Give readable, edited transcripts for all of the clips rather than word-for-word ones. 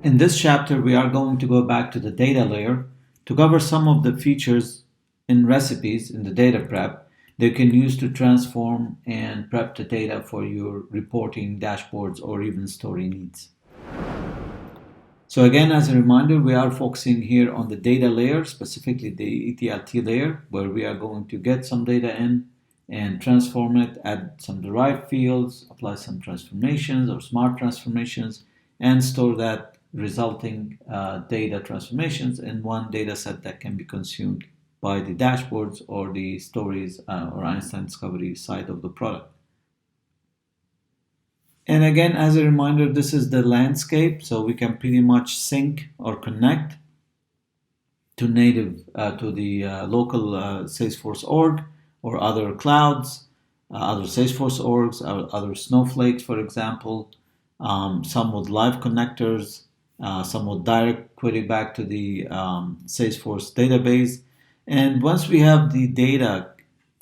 In this chapter, we are going to go back to the data layer to cover some of the features in recipes in the data prep that you can use to transform and prep the data for your reporting, dashboards, or even story needs. So again, as a reminder, we are focusing here on the data layer, specifically the ETLT layer, where we are going to get some data in and transform it, add some derived fields, apply some transformations or smart transformations, and store that resulting data transformations in one data set that can be consumed by the dashboards or the stories or Einstein Discovery side of the product. And again, as a reminder, this is the landscape, so we can pretty much sync or connect to to the local Salesforce org or other clouds, other Salesforce orgs, other Snowflakes, for example, some with live connectors, some with direct query back to the Salesforce database. And once we have the data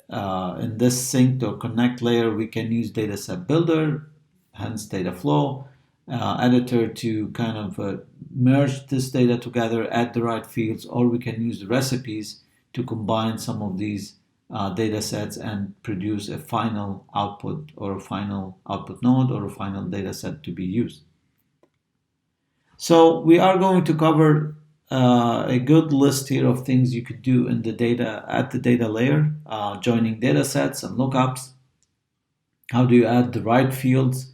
in this synced or connect layer, we can use Dataset Builder, hence data flow editor, to kind of merge this data together, add the right fields, or we can use the recipes to combine some of these data sets and produce a final output or a final output node or a final data set to be used. So we are going to cover a good list here of things you could do in the data at the data layer, joining data sets and lookups. How do you add the right fields?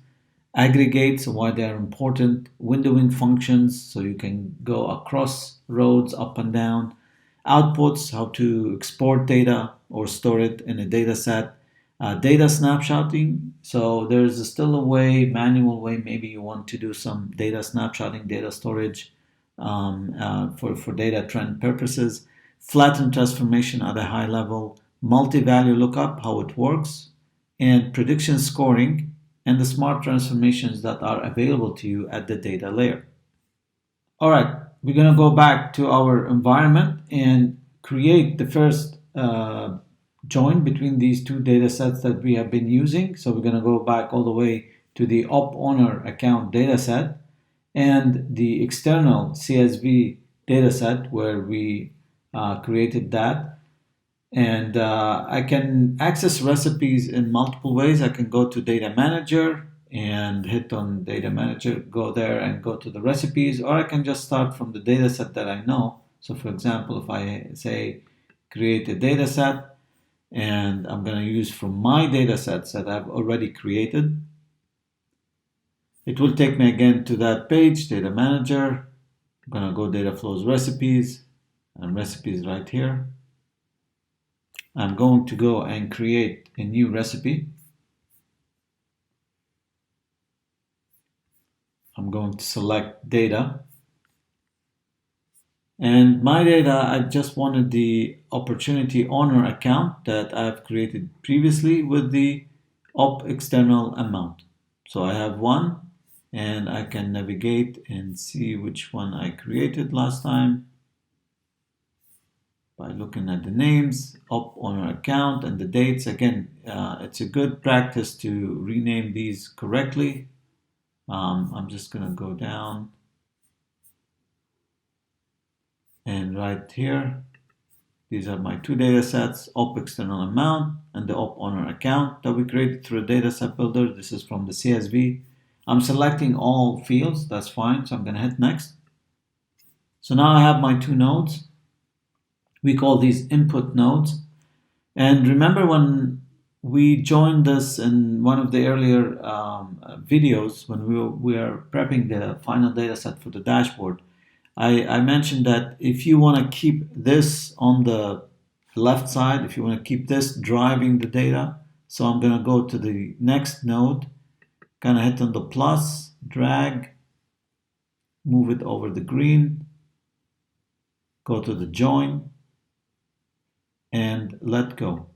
Aggregates and why they are important, windowing functions so you can go across rows up and down, outputs, how to export data or store it in a data set, data snapshotting. So there's still a way, manual way, maybe you want to do some data snapshotting, data storage for data trend purposes, flattened transformation at a high level, multi-value lookup, how it works, and prediction scoring, and the smart transformations that are available to you at the data layer. All right, we're going to go back to our environment and create the first join between these two data sets that we have been using. So we're going to go back all the way to the op owner account data set and the external CSV data set where we created that. And I can access recipes in multiple ways. I can go to Data Manager and hit on Data Manager, go there and go to the recipes, or I can just start from the data set that I know. So for example, if I say create a data set, and I'm going to use from my data sets that I've already created, it will take me again to that page, Data Manager. I'm going to go Data Flows Recipes, and recipes right here. I'm going to go and create a new recipe. I'm going to select data. And my data, I just wanted the opportunity owner account that I've created previously with the op external amount. So I have one, and I can navigate and see which one I created last time by looking at the names, op owner account, and the dates. Again, it's a good practice to rename these correctly. I'm just going to go down and right here, these are my two data sets, op external amount and the op owner account that we created through a data set builder. This is from the CSV. I'm selecting all fields, that's fine, so I'm going to hit next. So now I have my two nodes. We call these input nodes. And remember when we joined this in one of the earlier videos when we were prepping the final data set for the dashboard, I mentioned that if you want to keep this on the left side, if you want to keep this driving the data, so I'm going to go to the next node, kind of hit on the plus, drag, move it over the green, go to the join, and let go.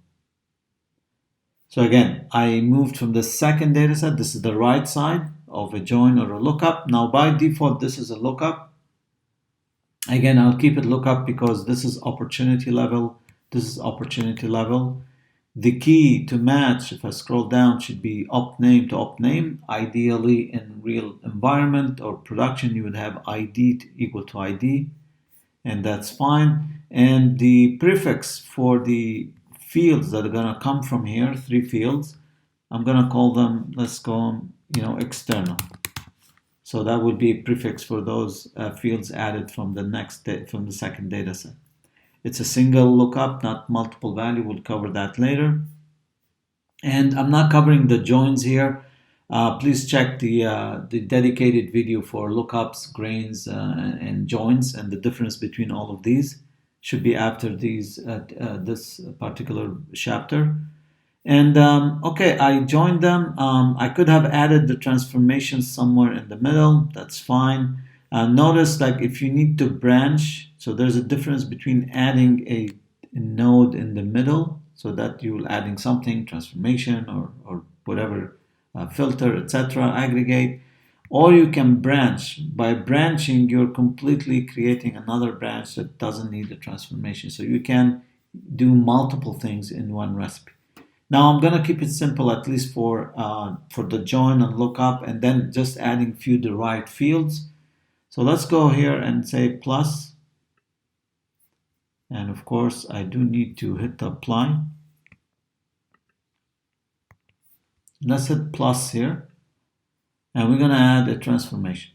So again, I moved from the second data set. This is the right side of a join or a lookup. Now by default, this is a lookup. Again, I'll keep it lookup because this is opportunity level. This is opportunity level. The key to match, if I scroll down, should be op name to op name. Ideally, in real environment or production, you would have ID equal to ID, and that's fine. And the prefix for the fields that are going to come from here, 3 fields, I'm going to call them, let's go, external. So that would be a prefix for those fields added from from the second data set. It's a single lookup, not multiple value. We'll cover that later. And I'm not covering the joins here. Please check the dedicated video for lookups, grains, and joins, and the difference between all of these should be after this particular chapter. And okay, I joined them. I could have added the transformations somewhere in the middle. That's fine. Notice, like, if you need to branch, so there's a difference between adding a node in the middle, so that you're adding something, transformation or whatever, filter, etc., aggregate, or you can branch. By branching, you're completely creating another branch that doesn't need a transformation. So you can do multiple things in one recipe. Now I'm gonna keep it simple, at least for the join and lookup, and then just adding few derived fields. So let's go here and say plus. And of course, I do need to hit apply. Let's hit plus here. And we're going to add a transformation.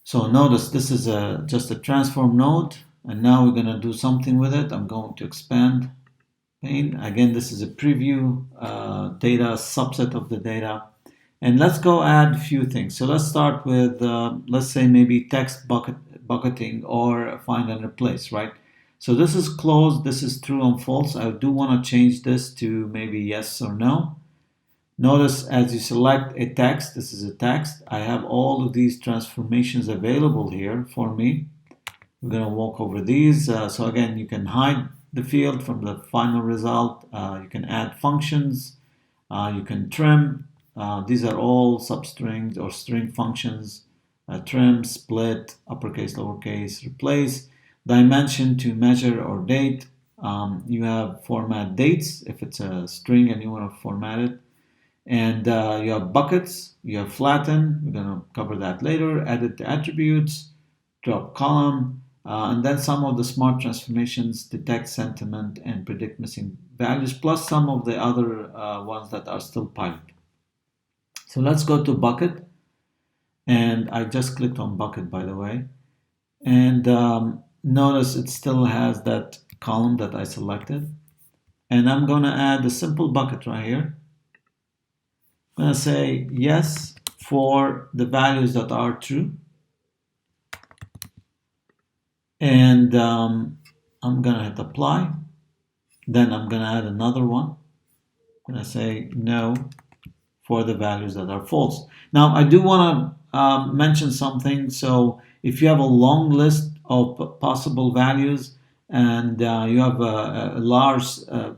So notice this is just a transform node. And now we're going to do something with it. I'm going to expand pane. Again, this is a preview data, subset of the data. And let's go add a few things. So let's start with, let's say maybe text bucketing or find and replace, right? So this is closed, this is true and false. I do want to change this to maybe yes or no. Notice as you select a text, this is a text, I have all of these transformations available here for me. We're going to walk over these. So again, you can hide the field from the final result. You can add functions. You can trim. These are all substrings or string functions. Trim, split, uppercase, lowercase, replace. Dimension to measure or date. You have format dates if it's a string and you want to format it. And you have buckets. You have flatten. We're going to cover that later. Edit the attributes. Drop column. And then some of the smart transformations, detect sentiment and predict missing values, plus some of the other ones that are still pilot. So let's go to bucket. And I just clicked on bucket, by the way. And notice it still has that column that I selected. And I'm going to add a simple bucket right here. I'm going to say yes for the values that are true. And I'm going to hit apply. Then I'm going to add another one. I'm going to say no for the values that are false. Now, I do want to mention something. So if you have a long list of possible values and you have a large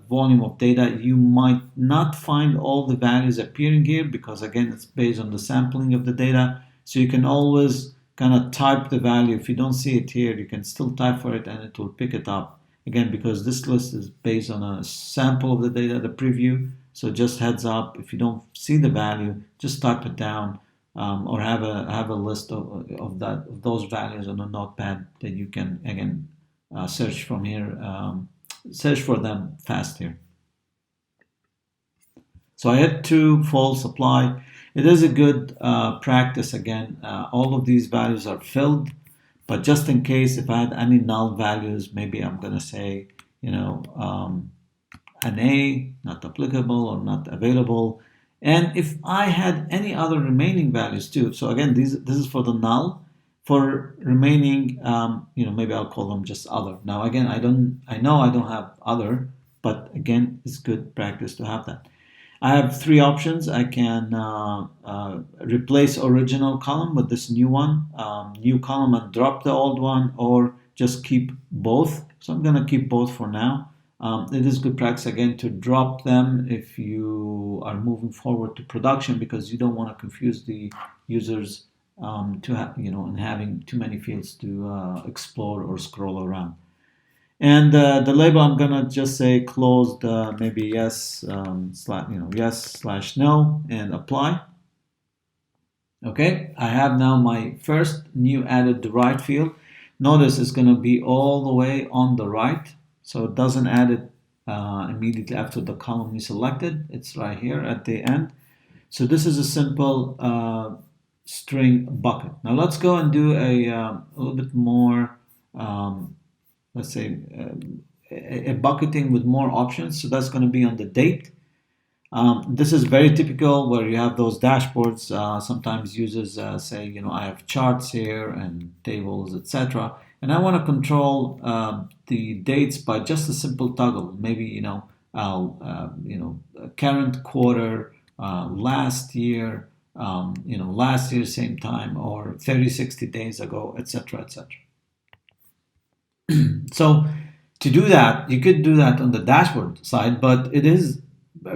volume of data, you might not find all the values appearing here because, again, it's based on the sampling of the data. So you can always kind of type the value. If you don't see it here, you can still type for it and it will pick it up. Again, because this list is based on a sample of the data, the preview. So just heads up, if you don't see the value, just type it down or have a list of those values on a notepad that you can, again, search from here, search for them fast here. So I hit true, false, apply. It is a good practice. Again, all of these values are filled, but just in case if I had any null values, maybe I'm going to say, an A, not applicable or not available. And if I had any other remaining values too, so again, this is for the null. For remaining, maybe I'll call them just other. Now again, I know I don't have other, but again, it's good practice to have that. I have 3 options. I can replace original column with this new one, new column, and drop the old one, or just keep both. So I'm going to keep both for now. It is good practice, again, to drop them if you are moving forward to production, because you don't want to confuse the users and having too many fields to explore or scroll around. And the label, I'm gonna just say closed, maybe yes, yes/no, and apply. Okay, I have now my first new added derived field. Notice it's gonna be all the way on the right, so it doesn't add it immediately after the column you selected. It's right here at the end. So this is a simple string bucket. Now let's go and do a little bit more, let's say, a bucketing with more options. So that's going to be on the date. This is very typical where you have those dashboards. Sometimes users say, I have charts here and tables, etc. And I want to control the dates by just a simple toggle. Maybe current quarter, last year, last year same time, or 30, 60 days ago, etc., etc. So to do that, you could do that on the dashboard side, but it is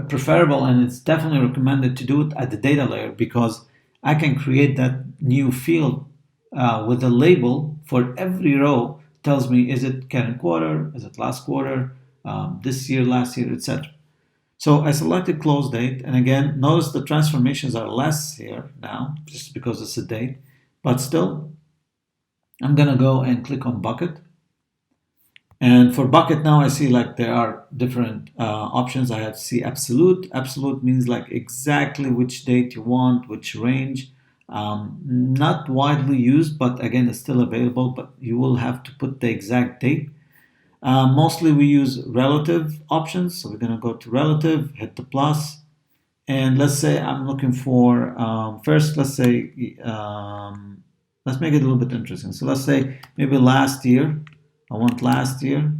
preferable and it's definitely recommended to do it at the data layer because I can create that new field with a label for every row. Tells me, is it current quarter, is it last quarter, this year, last year, etc. So I selected close date, and again, notice the transformations are less here now, just because it's a date, but still, I'm gonna go and click on bucket. And for bucket now, I see like there are different options. I have to see absolute. Absolute means like exactly which date you want, which range. Not widely used, but again, it's still available, but you will have to put the exact date. Mostly we use relative options. So we're going to go to relative, hit the plus, and let's say I'm looking for, first, let's say, let's make it a little bit interesting. So let's say maybe last year. I want last year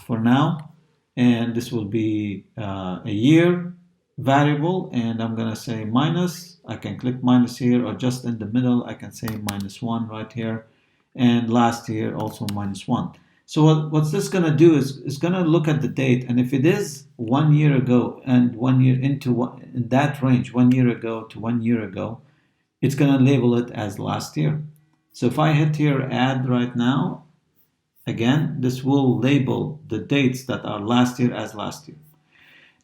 for now, and this will be a year variable, and I'm gonna say minus. I can click minus here, or just in the middle, I can say -1 right here, and last year also -1. So what's this gonna do is it's gonna look at the date, and if it is 1 year ago and 1 year in that range, 1 year ago to 1 year ago, it's gonna label it as last year. So if I hit here add right now, again, this will label the dates that are last year as last year.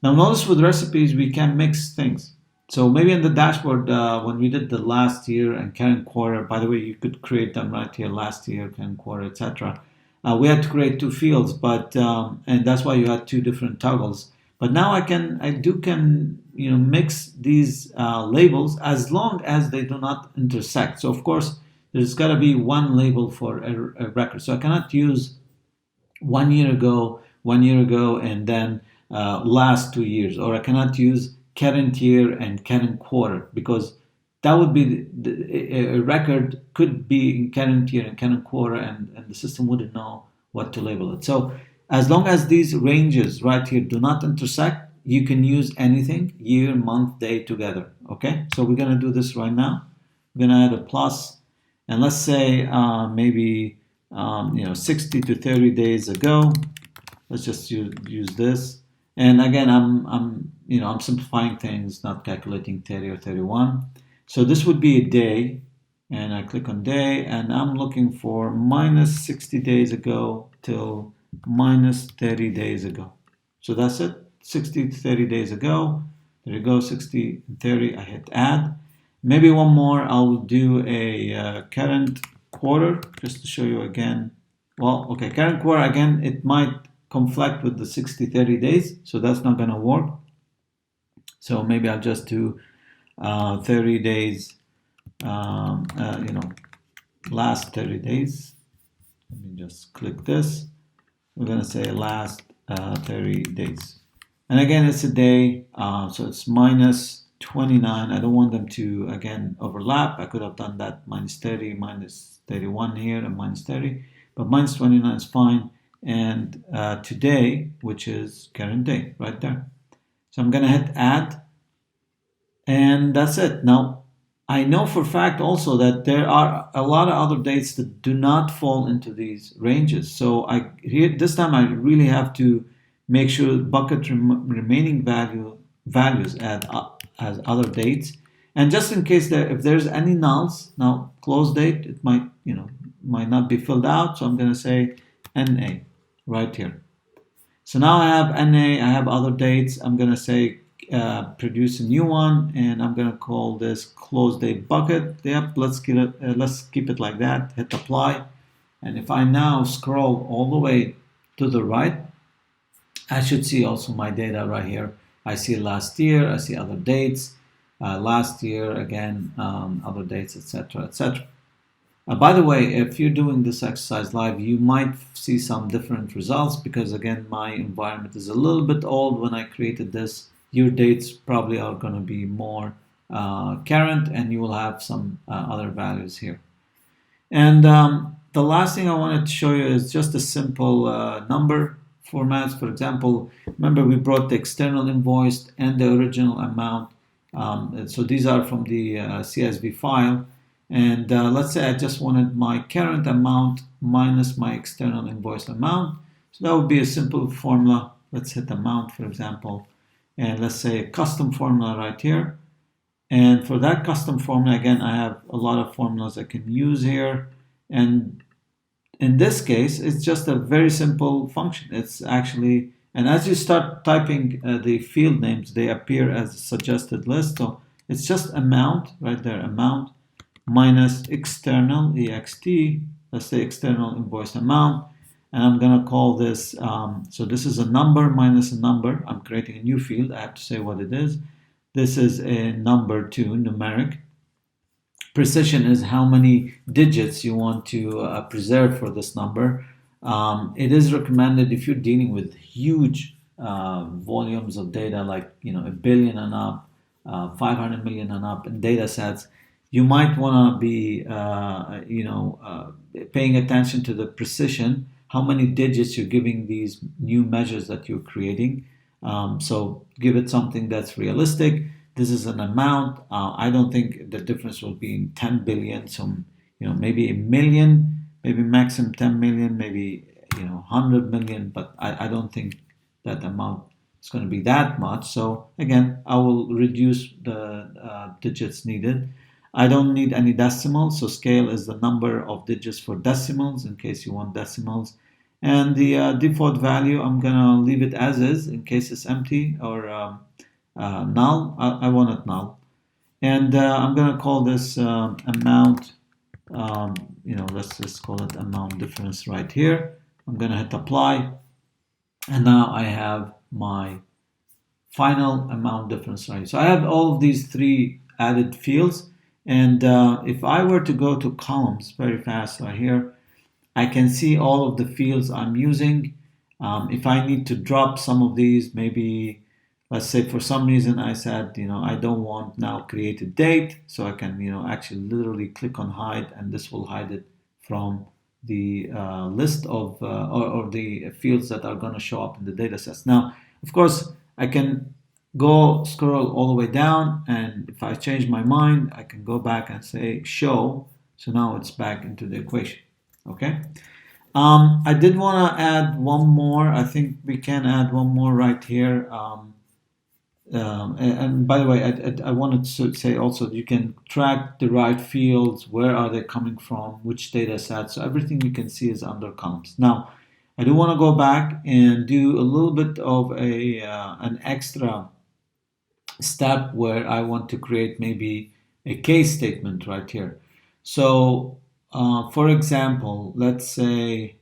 Now notice with recipes, we can mix things. So maybe in the dashboard, when we did the last year and current quarter, by the way, you could create them right here, last year, current quarter, etc. We had to create two fields, but and that's why you had two different toggles. But now I can mix these labels as long as they do not intersect. So of course, there's got to be one label for a record. So I cannot use 1 year ago, 1 year ago, and then last 2 years. Or I cannot use current year and current quarter because that would be a record could be in current year and current quarter, and the system wouldn't know what to label it. So as long as these ranges right here do not intersect, you can use anything, year, month, day together. Okay, so we're going to do this right now. We're going to add a plus. And let's say maybe 60 to 30 days ago. Let's just use this. And again, I'm simplifying things, not calculating 30 or 31. So this would be a day, and I click on day, and I'm looking for -60 days ago till -30 days ago. So that's it. 60 to 30 days ago. There you go. 60 and 30. I hit add. Maybe one more, I'll do a current quarter, just to show you again. Well, okay, current quarter, again, it might conflict with the 60, 30 days, so that's not gonna work. So maybe I'll just do 30 days, last 30 days. Let me just click this. We're gonna say last 30 days. And again, it's a day, so it's -29. I don't want them to, again, overlap. I could have done that -30, -31 here, and -30. But -29 is fine. And today, which is current day, right there. So I'm going to hit add. And that's it. Now, I know for a fact also that there are a lot of other dates that do not fall into these ranges. So this time I really have to make sure bucket remaining values add up as other dates, and just in case if there's any nulls, now close date, it might not be filled out, so I'm going to say NA, right here. So now I have NA, I have other dates. I'm going to say produce a new one, and I'm going to call this close date bucket. Yep, let's keep it like that. Hit apply. And if I now scroll all the way to the right, I should see also my data right here. I see last year, I see other dates, last year again, other dates, etc., etc. By the way, if you're doing this exercise live, you might see some different results because again, my environment is a little bit old when I created this. Your dates probably are going to be more current, and you will have some other values here. And the last thing I wanted to show you is just a simple number formats. For example, remember we brought the external invoice and the original amount. So these are from the CSV file. And let's say I just wanted my current amount minus my external invoice amount. So that would be a simple formula. Let's hit amount, for example. And let's say a custom formula right here. And for that custom formula, again, I have a lot of formulas I can use here. And in this case, it's just a very simple function. It's actually, and as you start typing the field names, they appear as a suggested list. So it's just amount right there, amount minus external, EXT, let's say external invoice amount. And I'm going to call this, so this is a number minus a number. I'm creating a new field. I have to say what it is. This is a number 2, numeric. Precision is how many digits you want to preserve for this number. It is recommended if you're dealing with huge volumes of data, like a billion and up, 500 million and up in data sets. You might want to be paying attention to the precision, how many digits you're giving these new measures that you're creating. So give it something that's realistic. This is an amount. I don't think the difference will be in 10 billion. So, maybe a million, maybe maximum 10 million, maybe, 100 million. But I don't think that amount is going to be that much. So again, I will reduce the digits needed. I don't need any decimals. So scale is the number of digits for decimals in case you want decimals. And the default value, I'm going to leave it as is in case it's empty or null. I want it null. And I'm going to call this amount, let's just call it amount difference right here. I'm going to hit apply. And now I have my final amount difference right here. So I have all of these 3 added fields. And if I were to go to columns very fast right here, I can see all of the fields I'm using. If I need to drop some of these, maybe, let's say for some reason I said, I don't want now create a date. So I can, actually literally click on hide, and this will hide it from the list of, or the fields that are going to show up in the data sets. Now, of course, I can go scroll all the way down, and if I change my mind, I can go back and say show. So now it's back into the equation. Okay. I did want to add one more. I think we can add one more right here. And by the way, I wanted to say also you can track derived fields. Where are they coming from? Which data set? So everything you can see is under columns. Now, I do want to go back and do a little bit of an extra step where I want to create maybe a case statement right here. So, for example, let's say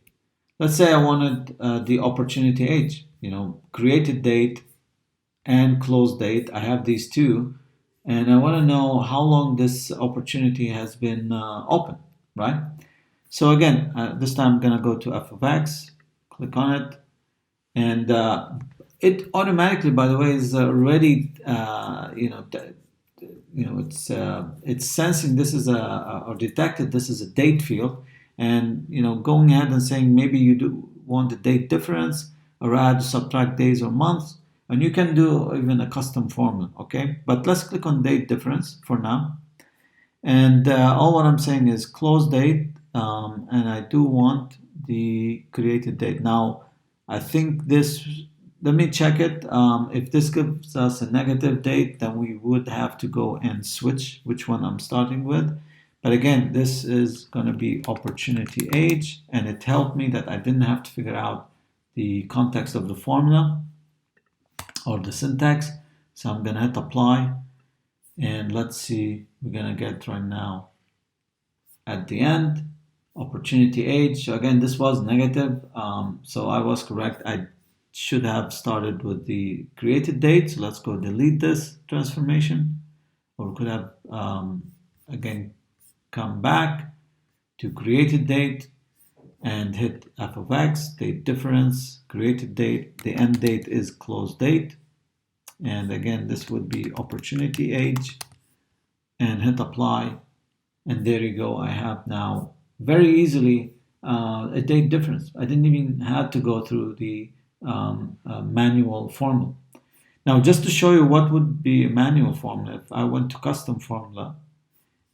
I wanted the opportunity age, created date and close date. I have these 2, and I want to know how long this opportunity has been open, right? So again, this time I'm going to go to f of x, click on it, and it automatically, by the way, is already, it's sensing this is or detected this is a date field, and going ahead and saying maybe you do want the date difference or add, subtract days or months, and you can do even a custom formula. Okay, but let's click on date difference for now, and all what I'm saying is close date, and I do want the created date. Now, I think this. Let me check it. If this gives us a negative date, then we would have to go and switch which one I'm starting with. But again, this is going to be opportunity age, and it helped me that I didn't have to figure out the context of the formula or the syntax. So I'm gonna hit apply, and let's see, we're gonna get right now at the end, opportunity age. So again, this was negative, so I was correct. I should have started with the created date. So let's go delete this transformation, or we could have again come back to created date and hit f of x, date difference, created date, the end date is close date, and again this would be opportunity age, and hit apply, and there you go. I have now very easily a date difference. I didn't even have to go through the manual formula. Now, just to show you what would be a manual formula, if I went to custom formula,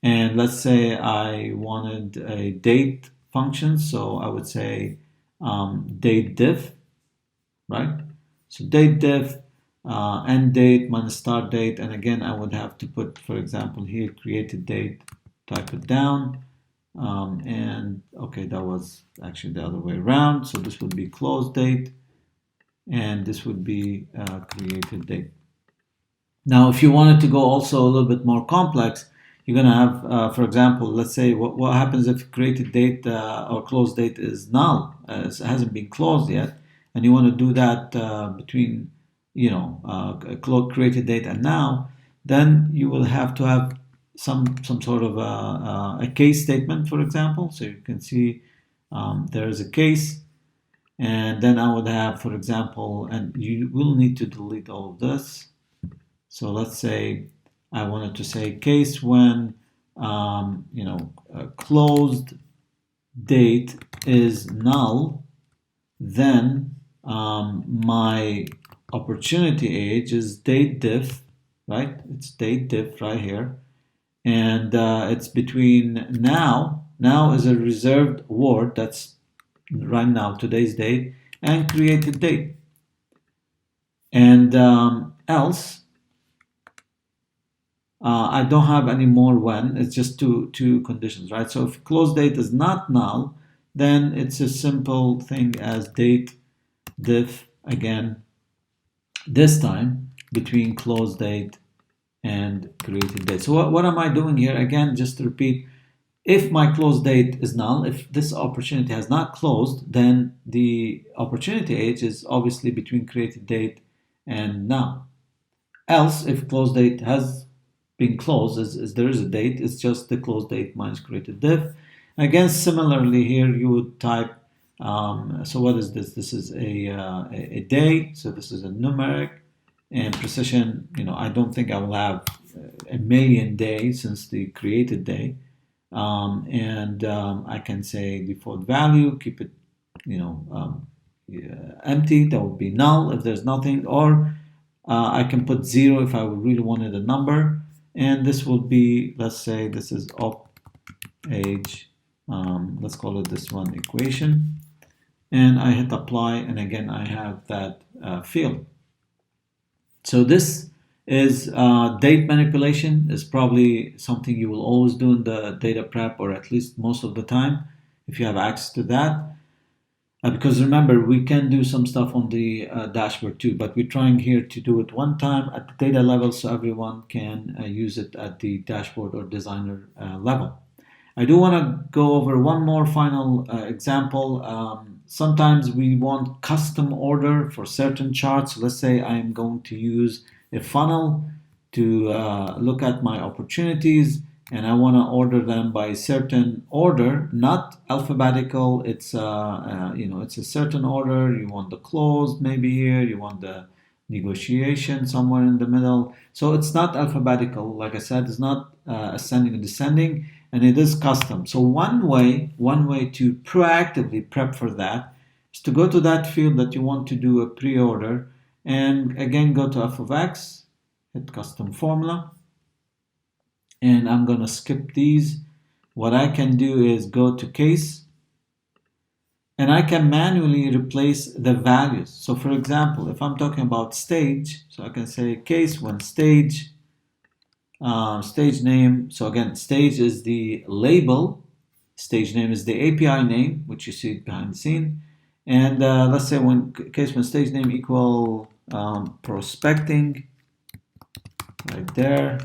and let's say I wanted a date function, so I would say date diff, right? So date diff, end date minus start date, and again I would have to put, for example, here created date, type it down, and okay, that was actually the other way around. So this would be close date, and this would be created date. Now, if you wanted to go also a little bit more complex, you're going to have, for example, let's say what happens if created date or closed date is null, it hasn't been closed yet, and you want to do that between, created date and now, then you will have to have some sort of a case statement, for example. So you can see there is a case, and then I would have, for example, and you will need to delete all of this. So let's say I wanted to say case when closed date is null, then my opportunity age is date diff, right? It's date diff right here, and it's between now. Now is a reserved word, that's right now, today's date, and created date, and else. I don't have any more when, it's just two conditions, right? So if close date is not null, then it's a simple thing as date diff, again, this time between close date and created date. So what am I doing here? Again, just to repeat, if my close date is null, if this opportunity has not closed, then the opportunity age is obviously between created date and now. Else, if close date has been closed, as there is a date, it's just the close date minus created diff. Again, similarly here, you would type, so what is this? This is a day, so this is a numeric, and precision, I don't think I will have a million days since the created day, and I can say default value, keep it, empty, that would be null if there's nothing, or I can put 0 if I really wanted a number, and this will be, let's say this is op age, let's call it this one equation, and I hit apply, and again I have that field. So this is date manipulation, is probably something you will always do in the data prep, or at least most of the time if you have access to that. Because remember, we can do some stuff on the dashboard too, but we're trying here to do it one time at the data level so everyone can use it at the dashboard or designer level. I do want to go over one more final example. Sometimes we want custom order for certain charts. Let's say I'm going to use a funnel to look at my opportunities, and I want to order them by a certain order, not alphabetical. It's it's a certain order. You want the closed maybe here. You want the negotiation somewhere in the middle. So it's not alphabetical. Like I said, it's not ascending and descending, and it is custom. So one way to proactively prep for that is to go to that field that you want to do a pre-order, and again go to f of x, hit custom formula. And I'm going to skip these. What I can do is go to case, and I can manually replace the values. So for example, if I'm talking about stage, so I can say case when stage, stage name. So again, stage is the label, stage name is the API name, which you see behind the scene, And let's say when stage name equal prospecting right there.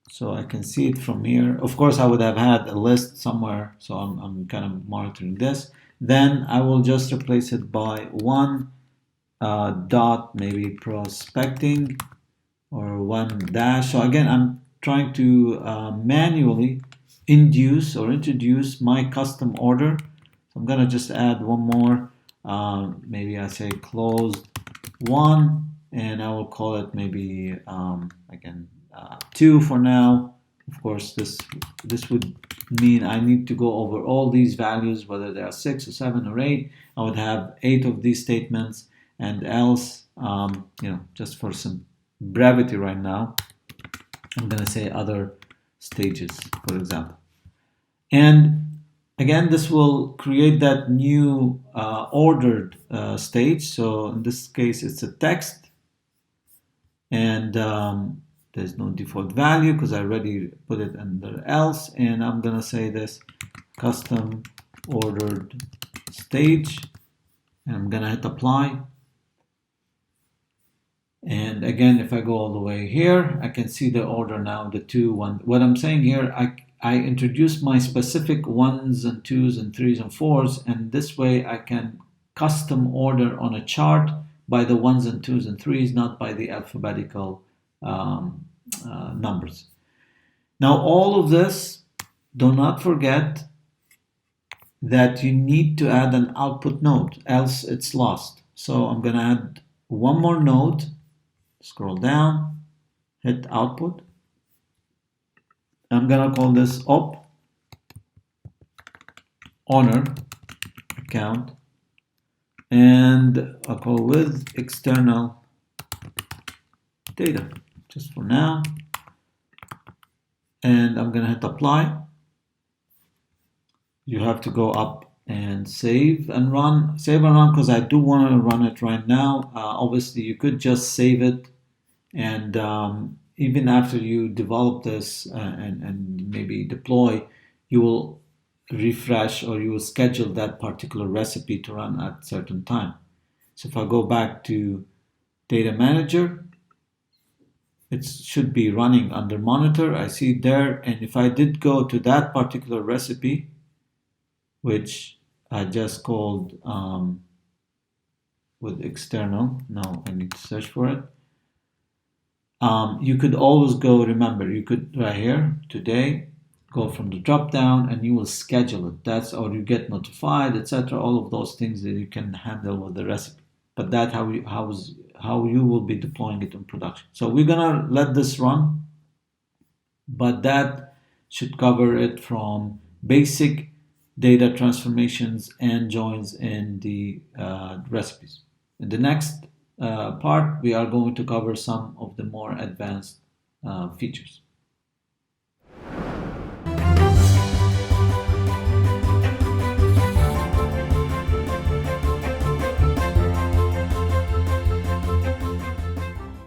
So I can see it from here. Of course, I would have had a list somewhere, so I'm kind of monitoring this. Then I will just replace it by one dot, maybe prospecting, or one dash. So again, I'm trying to manually induce or introduce my custom order. So I'm gonna just add one more. Maybe I say closed one, and I will call it maybe again 2 for now. Of course, this would mean I need to go over all these values, whether they are 6 or 7 or 8. I would have 8 of these statements, and else, just for some brevity right now, I'm going to say other stages, for example. And again, this will create that new ordered stage. So in this case, it's a text, and there's no default value because I already put it under else. And I'm going to say this custom ordered stage, and I'm going to hit apply. And again, if I go all the way here, I can see the order now, the 2, 1. What I'm saying here, I introduce my specific 1s and 2s and 3s and 4s, and this way I can custom order on a chart by the 1s and 2s and 3s, not by the alphabetical numbers. Now, all of this, do not forget that you need to add an output node, else it's lost. So I'm going to add one more node. Scroll down, hit output. I'm gonna call this op owner account, and I'll call with external data just for now. And I'm gonna hit apply. You have to go up and save and run because I do want to run it right now. Obviously, you could just save it, and even after you develop this and maybe deploy, you will refresh or you will schedule that particular recipe to run at a certain time. So if I go back to Data Manager, it should be running under monitor. I see it there, and if I did go to that particular recipe, which I just called with external, no, I need to search for it. You could always go, remember, you could right here, today, go from the drop down and you will schedule it. That's, or you get notified, etc. All of those things that you can handle with the recipe. But that's how you will be deploying it in production. So we're gonna let this run, but that should cover it from basic data transformations and joins in the recipes. In the next part, we are going to cover some of the more advanced features.